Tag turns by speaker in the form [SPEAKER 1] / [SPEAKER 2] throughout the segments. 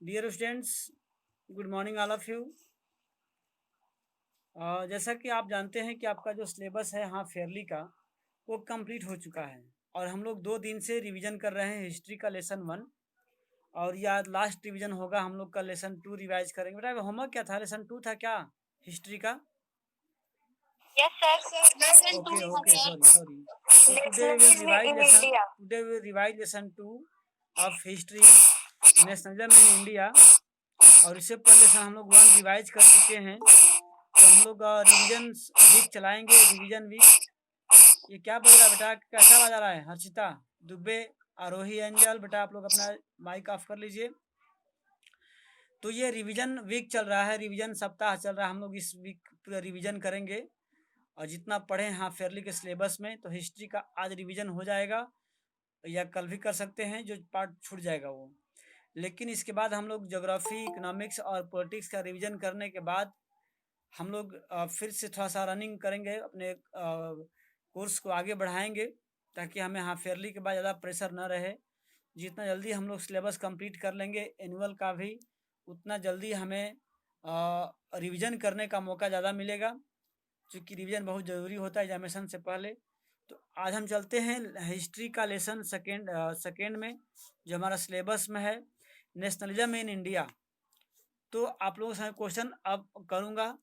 [SPEAKER 1] Dear students, good morning all of you. जैसा कि आप जानते हैं कि आपका जो सिलेबस है हाँ फेयरली का वो कंप्लीट हो चुका है और हम लोग 2 दिन से रिवीजन कर रहे हैं हिस्ट्री का लेसन 1 और या लास्ट रिवीजन होगा हम लोग का लेसन 2 रिवाइज करेंगे। बेटा होमवर्क क्या था? लेसन 2 था क्या हिस्ट्री का?
[SPEAKER 2] Yes, sir. Lesson
[SPEAKER 1] okay
[SPEAKER 2] 2,
[SPEAKER 1] okay,
[SPEAKER 2] sir.
[SPEAKER 1] Sorry sorry. Today we will revise lesson 2 of history nationalism in India. और इससे पहले लेसन हम लोग 1 रिवाइज कर चुके हैं, तो हम लोग रिवीजन वीक चलाएंगे। रिवीजन वीक ये क्या बज रहा है बेटा? कैसा बजा रहा है? हर्षिता दुबे, आरोही, एंजल, बेटा आप लोग अपना माइक ऑफ कर लीजिए। तो ये रिवीजन वीक चल रहा है, रिवीजन सप्ताह चल रहा है। हम लोग इस वीक पूरा रिवीजन करेंगे और जितना पढ़े हाँ फेयरली के सिलेबस में, तो हिस्ट्री का आज रिवीजन हो जाएगा या कल भी कर सकते हैं, जो पार्ट छूट जाएगा वो। लेकिन इसके बाद हम लोग ज्योग्राफी, इकोनॉमिक्स और पॉलिटिक्स का रिवीजन करने के बाद हम लोग फिर से थोड़ा सा रनिंग करेंगे, अपने कोर्स को आगे बढ़ाएंगे ताकि हमें हाँ फेयरली के बाद ज़्यादा प्रेशर न रहे। जितना जल्दी हम लोग सिलेबस कंप्लीट कर लेंगे एनुअल का भी, उतना जल्दी हमें रिवीजन करने का मौका ज़्यादा मिलेगा, क्योंकि रिवीजन बहुत ज़रूरी होता है एग्जामिनेशन से पहले। तो आज हम चलते हैं हिस्ट्री का लेसन सेकेंड में, जो हमारा सिलेबस में है नेशनलिज्म इन इंडिया। तो आप लोगों से क्वेश्चन अब करूँगा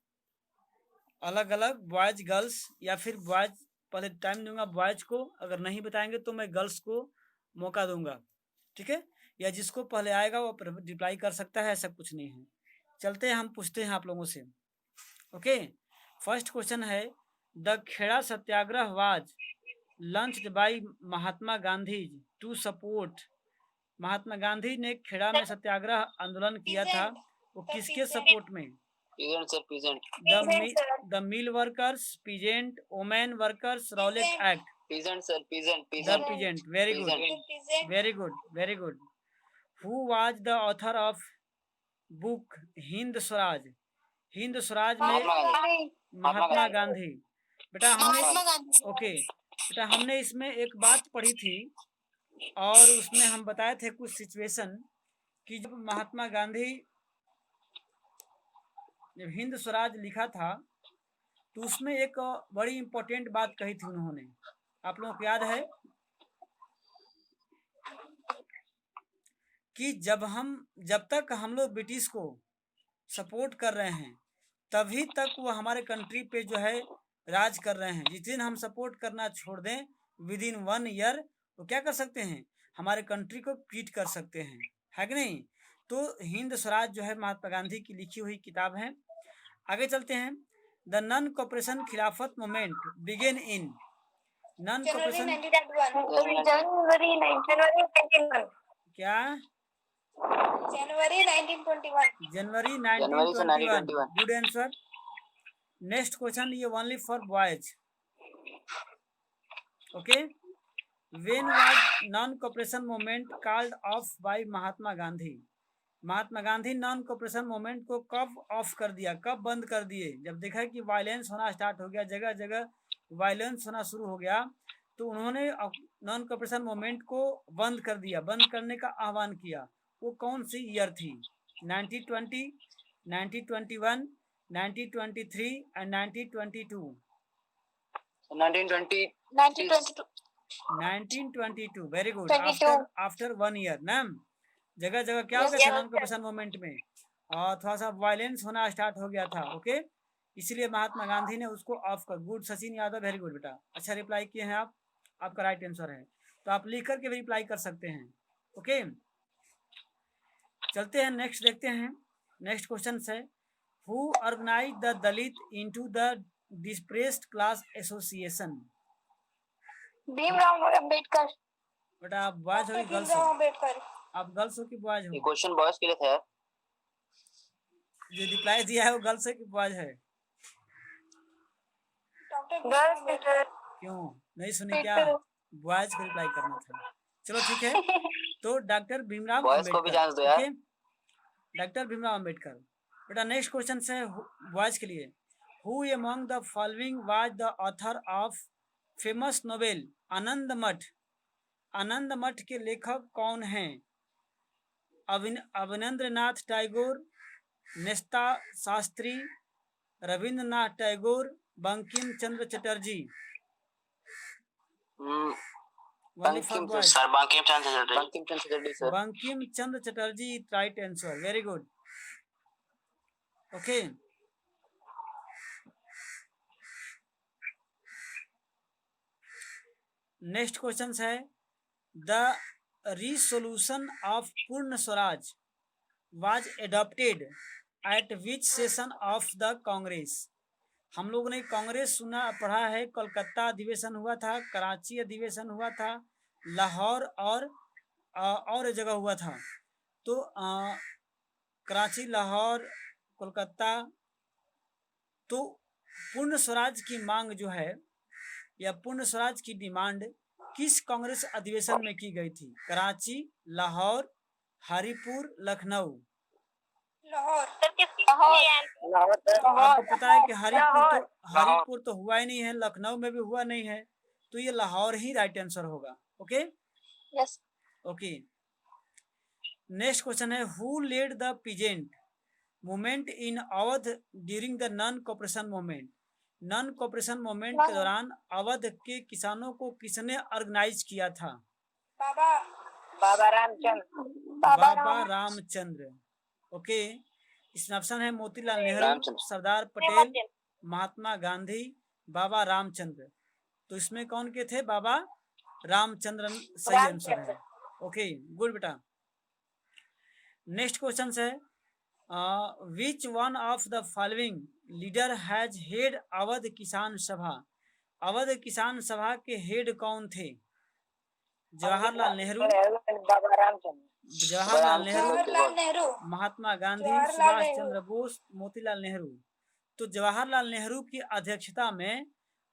[SPEAKER 1] अलग अलग, बॉयज गर्ल्स, या फिर बॉयज पहले टाइम दूंगा बॉयज को, अगर नहीं बताएंगे तो मैं गर्ल्स को मौका दूंगा, ठीक है? या जिसको पहले आएगा वो रिप्लाई कर सकता है, ऐसा कुछ नहीं है। चलते हैं, हम पूछते हैं आप लोगों से। ओके, फर्स्ट क्वेश्चन है, the Kheda Satyagraha was launched by Mahatma Gandhi to support. Mahatma Gandhi ने खेड़ा में सत्याग्रह आंदोलन किया था, वो किसके सपोर्ट में?
[SPEAKER 2] Present, sir. Present.
[SPEAKER 1] The mill workers, peasant, women workers, Rowlatt Act.
[SPEAKER 2] Present, sir. Present.
[SPEAKER 1] The
[SPEAKER 2] Present.
[SPEAKER 1] peasant. Very good.
[SPEAKER 2] Present.
[SPEAKER 1] Very good. Very good. Who was the author of book Hind Swaraj? Hind Swaraj में महात्मा गांधी। बेटा हमने okay बेटा हमने इसमें एक बात पढ़ी थी और उसमें हम बताए थे कुछ सिचुएशन कि जब महात्मा गांधी जब हिंद स्वराज लिखा था तो उसमें एक बड़ी इंपॉर्टेंट बात कही थी उन्होंने, आप लोगों को याद है कि जब तक हम लोग ब्रिटिश को सपोर्ट कर रहे हैं तभी तक वो हमारे कंट्री पे जो है राज कर रहे हैं। जिस दिन हम सपोर्ट करना छोड़ दें विद इन 1 ईयर वो क्या कर सकते हैं, हमारे कंट्री को क्विट कर सकते हैं, है कि नहीं? तो हिंद स्वराज जो है महात्मा गांधी की लिखी हुई किताब है। आगे चलते हैं। The non cooperation Khilafat movement began in non cooperation क्या? जनवरी 1921। Good answer. नेक्स्ट क्वेश्चन, ये only for boys. Okay, when was non cooperation movement called off by Mahatma Gandhi? Mahatma Gandhi non cooperation movement को कब ऑफ कर दिया, कब बंद कर दिए? जब देखा कि वायलेंस होना स्टार्ट हो गया, जगह जगह वायलेंस होना शुरू हो गया, तो उन्होंने नॉन कॉपरेशन मूवमेंट को बंद कर दिया, बंद करने का आह्वान किया। वो कौन सी ईयर थी? 1920, 1921, 1923 and 1922? 1922। Very good. After 1 year ना, जगह जगह क्या हो गया था नॉन कॉपरेशन मूवमेंट में, और थोड़ा सा वायलेंस होना स्टार्ट हो गया था। ओके, इसलिए महात्मा गांधी ने उसको ऑफ कर। Good Sachin Yadav, very good बेटा, अच्छा रिप्लाई किए हैं आप, आपका राइट आंसर है। तो आप लिख करके भी रिप्लाई कर सकते हैं। ओके, चलते हैं नेक्स्ट, देखते हैं नेक्स्ट क्वेश्चन है, who organise the Dalit into the depressed class association?
[SPEAKER 2] Bhimrao Ambedkar.
[SPEAKER 1] बेटा आप बॉयज हो कि गर्ल्स हो? आप गर्ल्स हो कि बॉयज हो?
[SPEAKER 2] क्वेश्चन बॉयज के लिए था।
[SPEAKER 1] जो रिप्लाई दिया है वो गर्ल्स है कि बॉयज है? क्यों नहीं सुनी क्या? बॉयज को रिप्लाई करना था। चलो ठीक है, तो डॉक्टर भीमराव अम्बेडकर। डॉक्टर भीमराव अम्बेडकर। बेटा नेक्स्ट क्वेश्चन है बॉयज के लिए, who among the following was the author of famous novel Anand Math? Anand Math के लेखक कौन हैं? अवनींद्रनाथ टैगोर, नेस्ता Shastri, Rabindranath Tagore, Bankim Chandra Chatterjee.
[SPEAKER 2] Bankim Chandra Chatterjee sir.
[SPEAKER 1] Bankim Chandra Chatterjee right answer, very good. Okay, next question है the resolution of Purna Swaraj was adopted at which session of the Congress. हम लोगों ने कांग्रेस सुना पढ़ा है, कोलकाता अधिवेशन हुआ था, कराची अधिवेशन हुआ था, लाहौर और जगह हुआ था। तो कराची, लाहौर, कोलकाता। तो पूर्ण स्वराज की मांग जो है या पूर्ण स्वराज की डिमांड किस कांग्रेस अधिवेशन में की गई थी? कराची, लाहौर, हरिपुर, लखनऊ।
[SPEAKER 2] लाहौर।
[SPEAKER 1] आपको पता है कि हरिपुर तो हुआ ही नहीं है, लखनऊ में भी हुआ नहीं है, तो ये लाहौर ही राइट आंसर होगा। Okay,
[SPEAKER 2] yes.
[SPEAKER 1] Okay, next question है who led the peasant movement in Awadh during the non cooperation movement. Non cooperation movement के दौरान अवध के किसानों को किसने ऑर्गेनाइज किया था?
[SPEAKER 2] बाबा रामचंद्र।
[SPEAKER 1] बाबा रामचंद्र। ओके, इसमें ऑप्शन है मोतीलाल नेहरू, सरदार पटेल, महात्मा गांधी, बाबा रामचंद्र। तो इसमें कौन के थे? बाबा रामचंद्र सही आंसर है। ओके, गुड बेटा। नेक्स्ट क्वेश्चन है which one of the following leader has head Awadh किसान सभा। अवध किसान सभा के हेड कौन थे? जवाहरलाल नेहरू, महात्मा गांधी, सुभाष चंद्र बोस, मोतीलाल नेहरू। तो जवाहरलाल नेहरू की अध्यक्षता में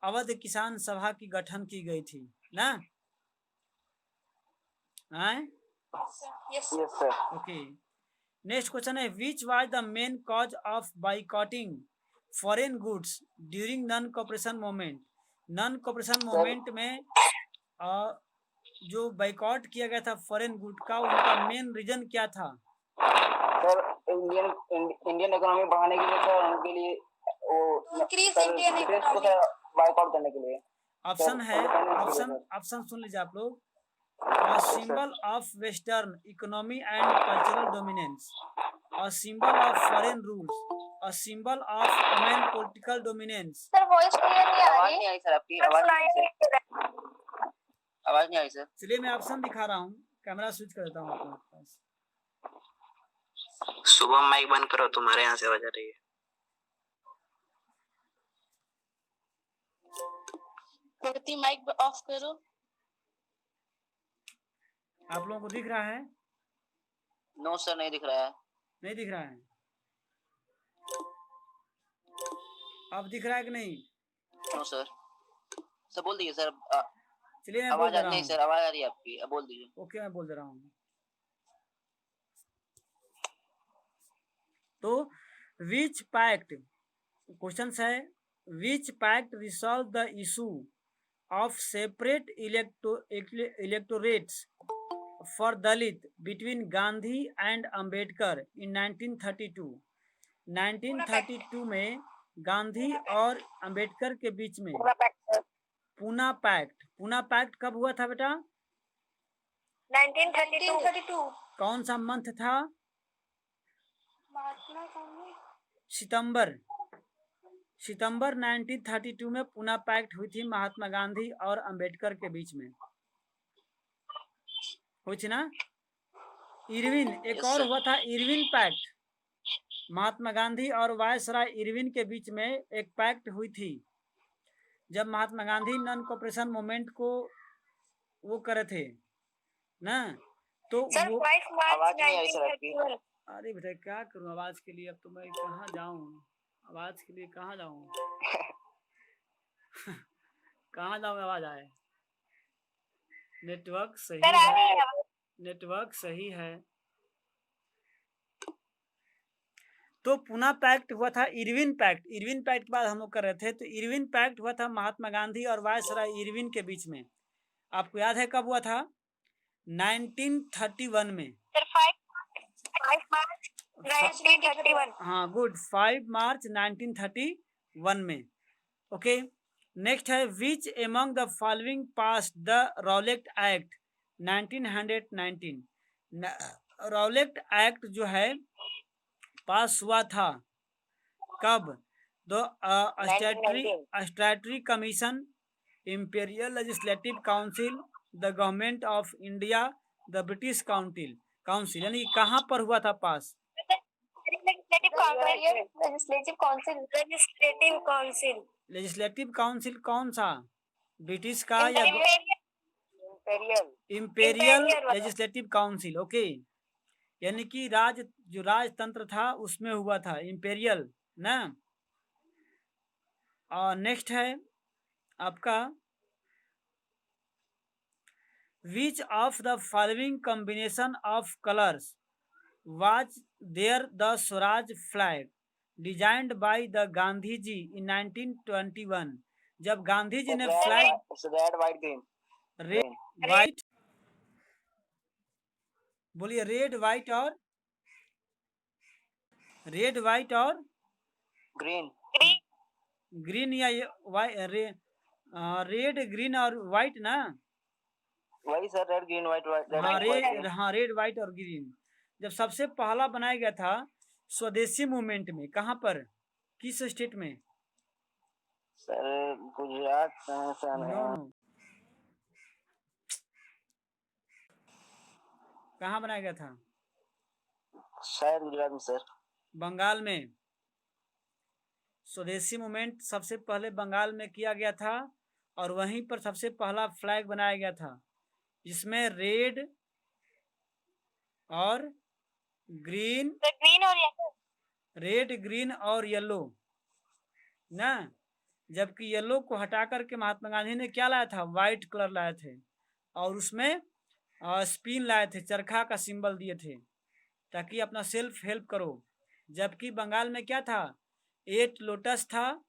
[SPEAKER 1] अवध किसान सभा की गठन की गई थी ना?
[SPEAKER 2] Yes sir.
[SPEAKER 1] Okay, next question है which was the main cause of boycotting foreign goods during non cooperation movement. Non cooperation movement में जो बाइकआउट किया गया था फॉरेन गुड का, उनका मेन रीजन क्या था?
[SPEAKER 2] सर इंडियन इकोनॉमी बढ़ाने के लिए सर, उनके लिए वो इंक्रीज इंडियन इकोनॉमी बाइकआउट करने के लिए।
[SPEAKER 1] ऑप्शन है, ऑप्शन सुन लीजिए आप लोग। Symbol of western economy and cultural dominance, a symbol of foreign rules, a symbol of women political dominance.
[SPEAKER 2] Sir voice clear नहीं आ रही। आवाज नहीं आई सर, आपकी आवाज नहीं आई सर।
[SPEAKER 1] चलिए मैं ऑप्शन दिखा रहा हूँ, कैमरा स्विच कर देता हूँ आपके पास।
[SPEAKER 2] सुबह माइक बंद करो, तुम्हारे यहाँ से आवाज आ रही है। प्रगति माइक ऑफ करो।
[SPEAKER 1] आप लोगों को दिख रहा है?
[SPEAKER 2] नो सर, नहीं दिख रहा है।
[SPEAKER 1] नहीं दिख रहा है? अब दिख रहा है कि नहीं?
[SPEAKER 2] No sir. सर बोल दीजिए सर।
[SPEAKER 1] चलिए मैं
[SPEAKER 2] आवाज नहीं सर, आवाज आ रही है आपकी, अब बोल दीजिए।
[SPEAKER 1] ओके, मैं बोल दे रहा हूँ। तो विच पैक्ट, क्वेश्चन है which pact resolve the issue of separate electorates for Dalit between Gandhi and Ambedkar in 1932। 1932 में गांधी और अंबेडकर के बीच में पूना पैक्ट। पूना पैक्ट कब हुआ था बेटा?
[SPEAKER 2] 1932।
[SPEAKER 1] कौन सा मंथ था? सितंबर 1932 में पूना पैक्ट हुई थी महात्मा गांधी और अंबेडकर के बीच में, हुई थी ना? इरविन, एक और हुआ था इरविन पैक्ट, महात्मा गांधी और वायसराय इरविन के बीच में एक पैक्ट हुई थी, जब महात्मा गांधी नॉन कोऑपरेशन मूवमेंट को वो करे थे ना, तो वो
[SPEAKER 2] आवाज नहीं आई सर आपकी।
[SPEAKER 1] अरे बेटा क्या करूं आवाज के लिए, अब तो मैं कहाँ जाऊं, आवाज के लिए कहाँ जाऊं कहाँ जाऊं आवाज आए? नेटवर्क सही है, नेटवर्क सही है। तो पूना पैक्ट हुआ था इरविन पैक्ट। इरविन पैक्ट के बाद हम लोग कर रहे थे, तो इरविन पैक्ट हुआ था महात्मा गांधी और वायसराय इरविन के बीच में। आपको याद है कब हुआ था? 1931 में।
[SPEAKER 3] 1931।
[SPEAKER 1] हाँ गुड, 5 मार्च 1931 में। ओके, नेक्स्ट है which among the following pass the Rowlatt act 1919। Rowlatt act जो है पास हुआ था कब? The statutory commission, imperial legislative council, the government of India, the British council, यानी कहाँ पर हुआ था पास? लेजिस्लेटिव काउंसिल कौन सा? ब्रिटिश का या इंपेरियल लेजिस्लेटिव काउंसिल? ओके, यानी कि जो राजतंत्र था उसमें हुआ था, इंपेरियल ना। और नेक्स्ट है आपका which of the following combination of colours was there the Swaraj flag designed by the Gandhi ji in 1921। जब गांधी जी ने फ्लैग रेड व्हाइट, बोलिए रेड व्हाइट और ग्रीन या रेड ग्रीन और व्हाइट ना?
[SPEAKER 2] वही sir, red green white
[SPEAKER 1] red white और ग्रीन। जब सबसे पहला बनाया गया था स्वदेशी मूवमेंट में, कहाँ पर, किस स्टेट में?
[SPEAKER 2] Sir Gujarat sir.
[SPEAKER 1] नो, कहाँ बनाया गया था?
[SPEAKER 2] शायद गुजरात में सर।
[SPEAKER 1] बंगाल में। स्वदेशी मूवमेंट सबसे पहले बंगाल में किया गया था और वहीं पर सबसे पहला फ्लैग बनाया गया था जिसमें रेड और ग्रीन और येलो ना। जबकि येलो को हटा करके महात्मा गांधी ने क्या लाया था? व्हाइट कलर लाए थे और उसमें स्पिन लाए थे, चरखा का सिंबल दिए थे ताकि अपना सेल्फ हेल्प करो। जबकि बंगाल में क्या था? 8 लोटस था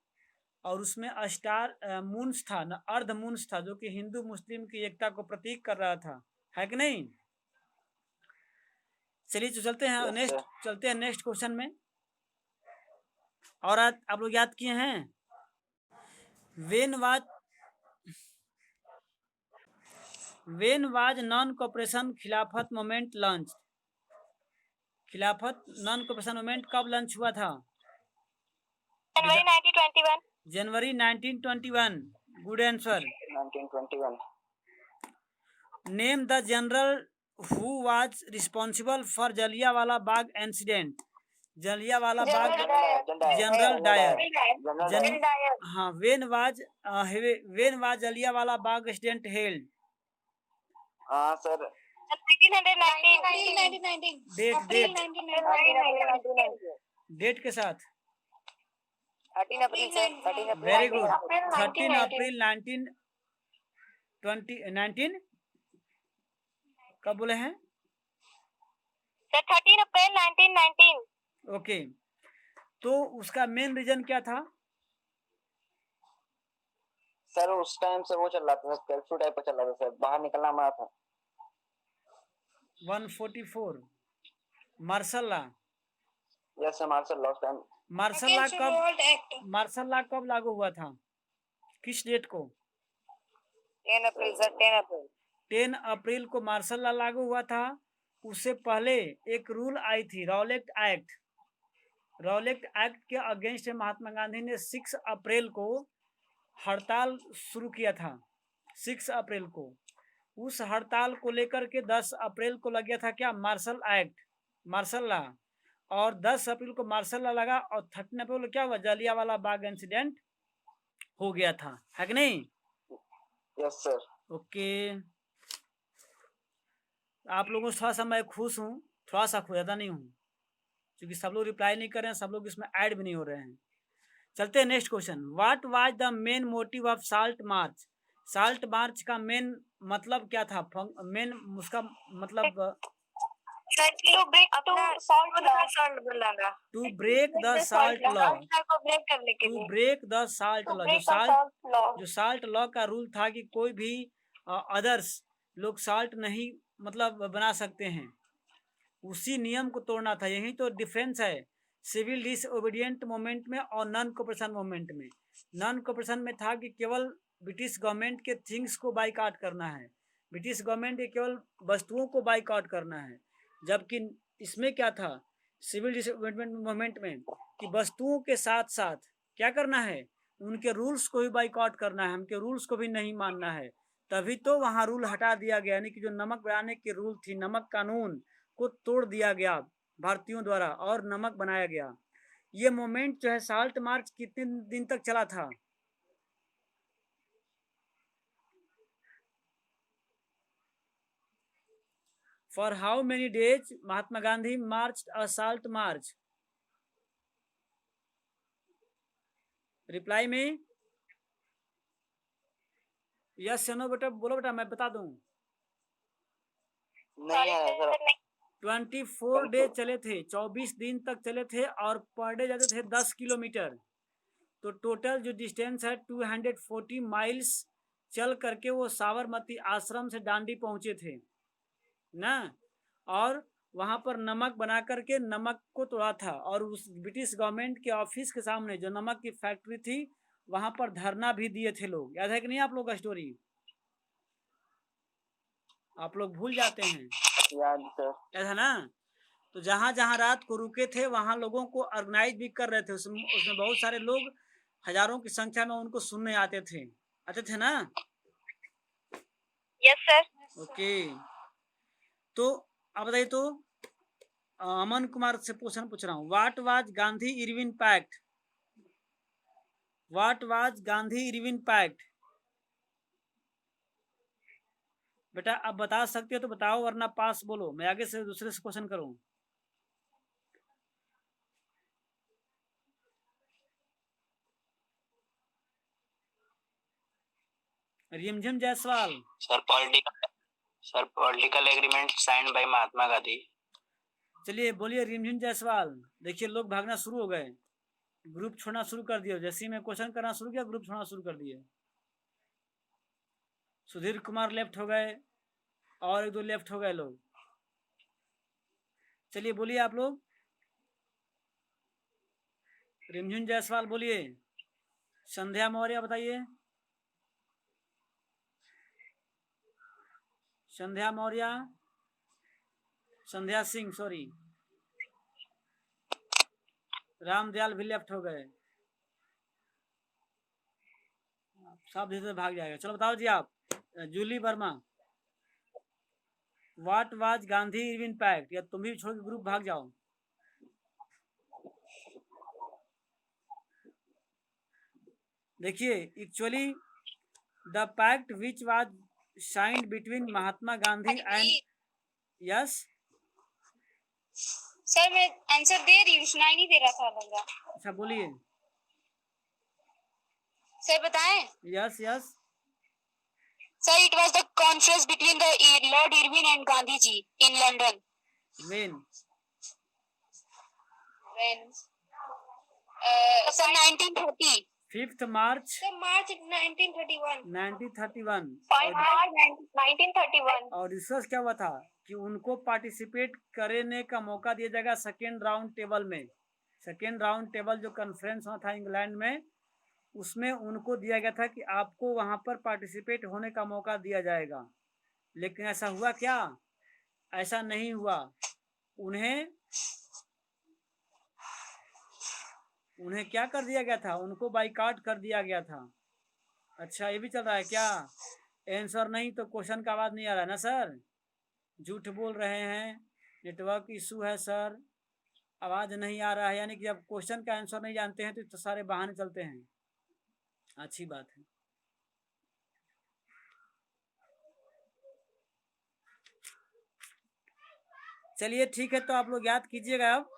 [SPEAKER 1] और उसमें स्टार मून्स था ना, अर्ध मून्स था, जो कि हिंदू मुस्लिम की एकता को प्रतीक कर रहा था, है कि नहीं? चलिए चलते हैं नेक्स्ट क्वेश्चन में। और आप लोग याद किए हैं when was non cooperation Khilafat movement launch? Khilafat non cooperation movement कब लॉन्च हुआ था? जनवरी 1921। Good answer,
[SPEAKER 2] 1921।
[SPEAKER 1] Name the general who was responsible for Jallianwala Bagh incident? Jallianwala Bagh, general Dyer. हाँ, when was Jallianwala Bagh incident held?
[SPEAKER 2] हाँ सर,
[SPEAKER 3] 1919।
[SPEAKER 1] डेट के साथ
[SPEAKER 2] 13 April sir.
[SPEAKER 1] Very good, 13 April 19 कब बोले हैं?
[SPEAKER 3] 13 अप्रैल 1919।
[SPEAKER 1] ओके, तो उसका मेन रीजन क्या था?
[SPEAKER 2] सर उस टाइम से वो चल रहा था, कर्फ्यू टाइप का चल रहा था सर, बाहर निकलना मना था।
[SPEAKER 1] 144 martial law.
[SPEAKER 2] Yes sir, martial law time.
[SPEAKER 1] Martial law कब लागू हुआ था? किस डेट को?
[SPEAKER 2] 10 अप्रैल सर, 10 अप्रैल।
[SPEAKER 1] 10 अप्रैल को मार्शल लॉ लागू हुआ था। उससे पहले एक रूल आई थी, रॉलेट एक्ट। रॉलेट एक्ट के अगेंस्ट महात्मा गांधी ने 6 अप्रैल को हड़ताल शुरू किया था। 6 अप्रैल को उस हड़ताल को लेकर के 10 अप्रैल को लग गया था क्या? Martial law. और 10 अप्रैल को मार्शल लॉ लगा और 13 अप्रैल को क्या हुआ? जलियांवाला बाग इंसिडेंट हो गया था, है कि नहीं?
[SPEAKER 2] Yes sir.
[SPEAKER 1] ओके, आप लोगों से थोड़ा सा मैं खुश हूँ, थोड़ा सा खुश, ज़्यादा नहीं हूँ, क्योंकि सब लोग रिप्लाई नहीं कर रहे हैं, सब लोग इसमें ऐड भी नहीं हो रहे हैं। चलते हैं next question. What was the main motive of salt march? Salt march का मेन मतलब क्या था? मेन उसका मतलब
[SPEAKER 3] to break the salt law.
[SPEAKER 1] जो साल्ट लॉ का रूल था कि कोई भी अदर्स लोग साल्ट नहीं मतलब बना सकते हैं, उसी नियम को तोड़ना था। यही तो डिफरेंस है सिविल डिसओबीडियंट मूवमेंट में और नॉन कोऑपरेशन मूवमेंट में। नॉन कोऑपरेशन में था कि केवल ब्रिटिश गवर्नमेंट के थिंग्स को बाइकआउट करना है, ब्रिटिश गवर्नमेंट के केवल वस्तुओं को बाइकआउट करना है। जबकि इसमें क्या था सिविल डिसओबीडियंट मूवमेंट में कि वस्तुओं के साथ साथ क्या करना है, उनके रूल्स को भी बाइकआउट करना है, उनके रूल्स को भी नहीं मानना है। तभी तो वहाँ रूल हटा दिया गया, यानी कि जो नमक बनाने की रूल थी, नमक कानून को तोड़ दिया गया भारतीयों द्वारा और नमक बनाया गया। ये मूवमेंट जो है साल्ट मार्च कितने दिन तक चला था? For how many days Mahatma Gandhi March a salt march? Reply में यस या नो बेटा बोलो बेटा, मैं बता दूं।
[SPEAKER 2] नहीं है सर।
[SPEAKER 1] 24 डे चले थे, 24 दिन तक चले थे और पर डे जाते थे 10 किलोमीटर। तो टोटल जो डिस्टेंस है 240 माइल्स चल करके वो साबरमती आश्रम से डांडी पहुंचे थे ना। और वहां पर नमक बना करके नमक को तोड़ा था और उस ब्रिटिश गवर्नमेंट के ऑफिस के सामने जो नमक की फैक्ट्री थी वहां पर धरना भी दिए थे लोग। याद है कि नहीं आप लोग का स्टोरी? आप लोग भूल जाते हैं।
[SPEAKER 2] याद सर।
[SPEAKER 1] याद है ना? तो जहां जहां रात को रुके थे वहां लोगों को ऑर्गेनाइज भी कर रहे थे। उसमें बहुत सारे लोग हजारों की संख्या में उनको सुनने आते थे ना।
[SPEAKER 3] Yes sir.
[SPEAKER 1] ओके, तो अब बताइए तो अमन कुमार से क्वेश्चन पूछ रहा हूँ। What was Gandhi Irwin pact? What was Gandhi Irwin pact? बेटा अब बता सकते हो तो बताओ, वरना पास बोलो, मैं आगे से दूसरे से क्वेश्चन करूं। Rimjhim Jaiswal.
[SPEAKER 2] Sir political agreement signed by Mahatma Gandhi.
[SPEAKER 1] चलिए बोलिए रिमझिम जायसवाल। देखिए लोग भागना शुरू हो गए, ग्रुप छोड़ना शुरू कर दिए। जैसे ही मैं क्वेश्चन करना शुरू किया ग्रुप छोड़ना शुरू कर दिए। सुधीर कुमार लेफ्ट हो गए और एक दो लेफ्ट हो गए लोग। चलिए बोलिए आप लोग। रिमझिम जायसवाल बोलिए। संध्या मौर्य बताइए। संध्या मौर्य, संध्या सिंह सॉरी। रामदयाल भी लेफ्ट हो गए। सब धीरे भाग जाएगा। चलो बताओ जी आप। Julie Verma. What was Gandhi Irwin pact? या तुम भी छोड़ के ग्रुप भाग जाओ। देखिए actually the pact which was signed between Mahatma Gandhi and yes.
[SPEAKER 3] Sir मैं आंसर दे रही हूँ, सुनाई नहीं दे रहा था बंदा।
[SPEAKER 1] अच्छा बोलिए।
[SPEAKER 3] सर बताएं?
[SPEAKER 1] Yes yes.
[SPEAKER 3] Sir, it was the conference between the Lord Irwin and Gandhi ji in London.
[SPEAKER 1] When?
[SPEAKER 3] When? Sir, 1930.
[SPEAKER 1] 5th March
[SPEAKER 3] Sir, March 1931.
[SPEAKER 1] 1931।
[SPEAKER 3] 5 March 1931.
[SPEAKER 1] और रिसर्च क्या हुआ था कि उनको पार्टिसिपेट करने का मौका दिया जाएगा सेकेंड राउंड टेबल में। सेकेंड राउंड टेबल जो कॉन्फ्रेंस हुआ था इंग्लैंड में, उसमें उनको दिया गया था कि आपको वहां पर पार्टिसिपेट होने का मौका दिया जाएगा। लेकिन ऐसा हुआ क्या? ऐसा नहीं हुआ। उन्हें क्या कर दिया गया था? उनको बाइकआउट कर दिया गया था। अच्छा ये भी चल रहा है क्या? आंसर नहीं तो क्वेश्चन का आवाज नहीं आ रहा है ना सर? झूठ बोल रहे हैं, नेटवर्क इशू है सर, आवाज नहीं आ रहा है। यानी कि जब क्वेश्चन का आंसर नहीं जानते हैं तो सारे बहाने चलते हैं। अच्छी बात है। चलिए ठीक है, तो आप लोग याद कीजिएगा अब।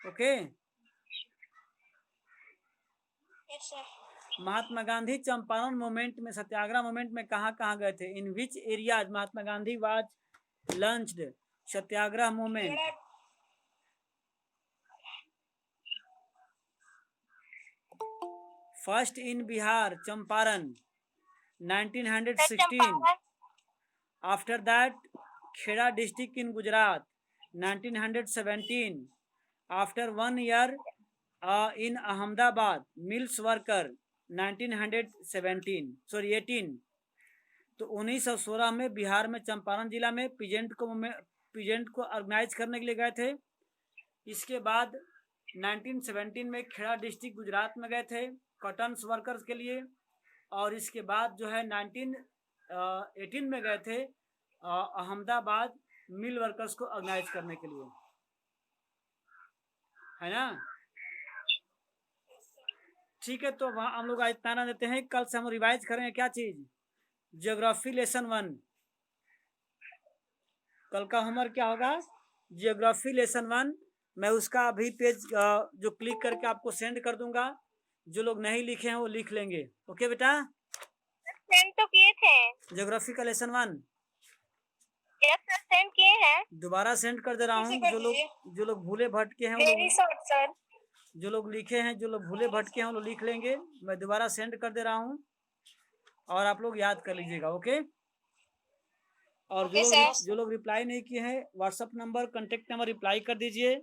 [SPEAKER 1] Okay.
[SPEAKER 3] Yes, sir.
[SPEAKER 1] Mahatma Gandhi Champaran movement में, सत्याग्रह मूवमेंट में कहाँ कहाँ गए थे? In which areas Mahatma Gandhi was launched Satyagraha movement? First in Bihar Champaran 1916। After that Kheda district in Gujarat 1917. After 1 year in Ahmedabad mills worker 18. तो 1916 में बिहार में चंपारण जिला में पीजेंट को ऑर्गेनाइज करने के लिए गए थे। इसके बाद 1917 में खेड़ा डिस्ट्रिक्ट गुजरात में गए थे कॉटन वर्कर्स के लिए, और इसके बाद जो है 1918 में गए थे अहमदाबाद मिल वर्कर्स को ऑर्गेनाइज करने के लिए, है ना। ठीक है, तो वहाँ हम लोग आज इतना देते हैं। कल से हम रिवाइज करेंगे क्या चीज, ज्योग्राफी लेसन 1। कल का होमवर्क क्या होगा, ज्योग्राफी लेसन 1। मैं उसका अभी पेज जो क्लिक करके आपको सेंड कर दूंगा, जो लोग नहीं लिखे हैं वो लिख लेंगे। ओके बेटा,
[SPEAKER 3] सेंड तो किए थे
[SPEAKER 1] ज्योग्राफी का लेसन 1।
[SPEAKER 3] यस सर, सेंड किए हैं।
[SPEAKER 1] दोबारा सेंड कर दे रहा हूँ। जो लोग भूले भटके हैं
[SPEAKER 3] वेरी शॉर्ट सर।
[SPEAKER 1] जो लोग लिखे हैं, जो लोग भूले भटके हैं वो लोग लिख लेंगे। मैं दोबारा सेंड कर दे रहा हूँ और आप लोग याद कर लीजिएगा। ओके, और जो लोग रिप्लाई नहीं किए हैं, WhatsApp number, contact number reply कर दीजिए।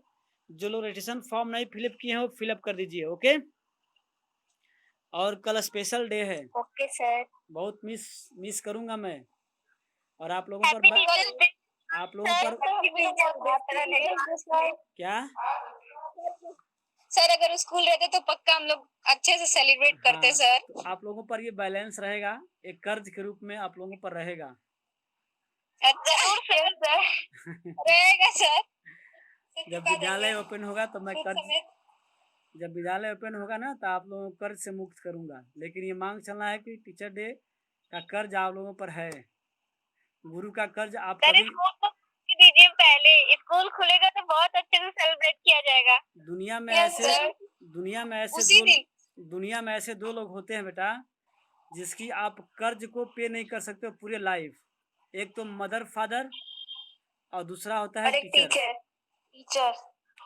[SPEAKER 1] जो लोग रजिस्ट्रेशन फॉर्म नहीं फिलअप किए हैं वो फिलअप कर दीजिए। ओके, और कल स्पेशल डे है।
[SPEAKER 3] ओके सर,
[SPEAKER 1] बहुत मिस करूंगा मैं, और आप लोगों पर क्या
[SPEAKER 3] सर, अगर स्कूल रहते तो पक्का हम लोग अच्छे से सेलिब्रेट करते सर।
[SPEAKER 1] तो आप लोगों पर ये बैलेंस रहेगा, एक कर्ज के रूप में आप लोगों पर रहेगा।
[SPEAKER 3] जरूर सर रहेगा सर।
[SPEAKER 1] जब विद्यालय ओपन होगा तो मैं जब विद्यालय ओपन होगा ना तो आप लोगों को कर्ज से मुक्त करूंगा। लेकिन ये मांग चलना है कि टीचर डे का कर्ज आप लोगों पर है, गुरु का कर्ज आप कभी
[SPEAKER 3] दीजिए। पहले स्कूल खुलेगा तो बहुत अच्छे से सेलिब्रेट किया जाएगा।
[SPEAKER 1] दुनिया में ऐसे दो लोग होते हैं बेटा, जिसकी आप कर्ज को पे नहीं कर सकते पूरे लाइफ। एक तो मदर फादर और दूसरा होता है टीचर।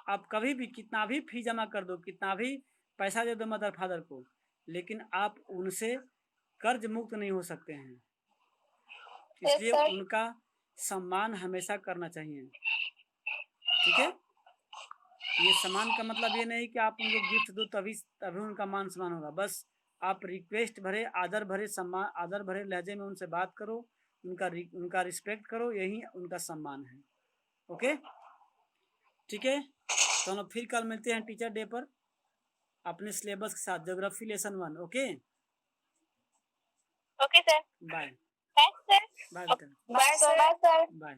[SPEAKER 1] आप कभी भी कितना भी फी जमा कर दो, कितना भी पैसा दे दो मदर फादर को, लेकिन आप उनसे कर्ज मुक्त नहीं हो सकते हैं। इसलिए उनका सम्मान हमेशा करना चाहिए। ठीक है, ये सम्मान का मतलब ये नहीं कि आप उनको गिफ्ट दो तभी उनका मान सम्मान होगा। बस आप रिक्वेस्ट भरे, आदर भरे लहजे में उनसे बात करो, उनका रिस्पेक्ट करो, यही उनका सम्मान है। ओके, ठीक है, तो हम फिर कल मिलते हैं टीचर डे पर अपने सिलेबस के साथ, geography lesson 1। Okay
[SPEAKER 3] sir,
[SPEAKER 1] bye
[SPEAKER 3] bye sir,
[SPEAKER 1] bye
[SPEAKER 3] bye sir, bye.